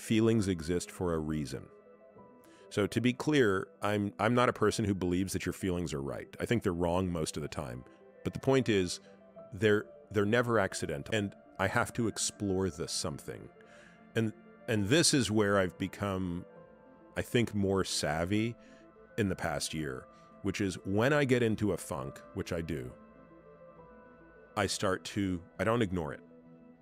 feelings exist for a reason. So to be clear, I'm not a person who believes that your feelings are right. I think they're wrong most of the time. But the point is, they're never accidental. And I have to explore the something. And this is where I've become, I think, more savvy in the past year, which is when I get into a funk, which I do, I don't ignore it.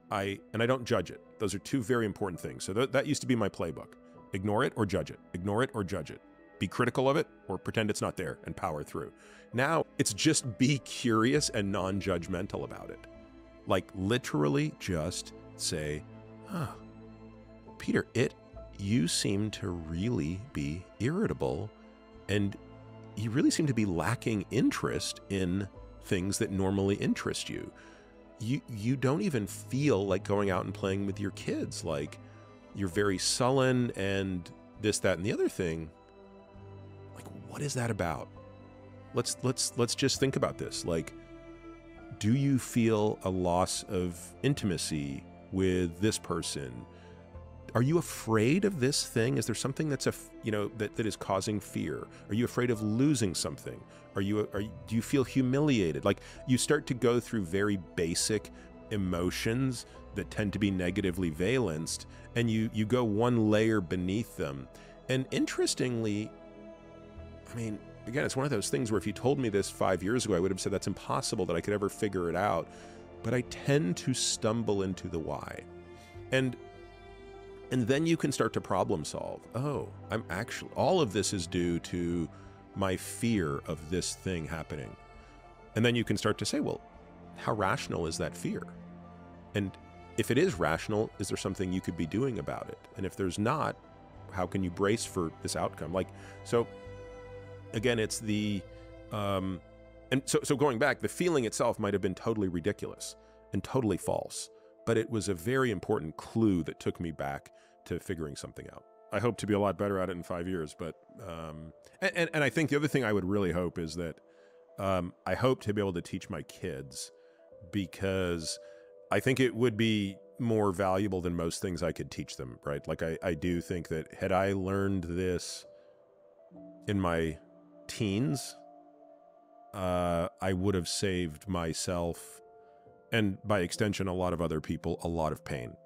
And I don't judge it. Those are two very important things. So that used to be my playbook. Ignore it or judge it. Ignore it or judge it. Be critical of it or pretend it's not there and power through. Now, it's just be curious and non-judgmental about it. Like literally just say, Peter, you seem to really be irritable and you really seem to be lacking interest in things that normally interest you. You don't even feel like going out and playing with your kids. Like you're very sullen and this, that, and the other thing. Like, what is that about? Let's just think about this. Like, do you feel a loss of intimacy with this person? Are you afraid of this thing? Is there something that's that is causing fear? Are you afraid of losing something? Do you feel humiliated? Like you start to go through very basic emotions that tend to be negatively valenced, and you go one layer beneath them. And interestingly, I mean, again, it's one of those things where if you told me this 5 years ago, I would have said that's impossible that I could ever figure it out. But I tend to stumble into the why. And then you can start to problem solve. Oh, all of this is due to my fear of this thing happening. And then you can start to say, well, how rational is that fear? And if it is rational, is there something you could be doing about it? And if there's not, how can you brace for this outcome? Like, so again, it's so going back, the feeling itself might have been totally ridiculous and totally false, but it was a very important clue that took me back to figuring something out. I hope to be a lot better at it in 5 years, but, and I think the other thing I would really hope is that, I hope to be able to teach my kids, because I think it would be more valuable than most things I could teach them, right? Like I do think that had I learned this in my teens, I would have saved myself and by extension, a lot of other people, a lot of pain.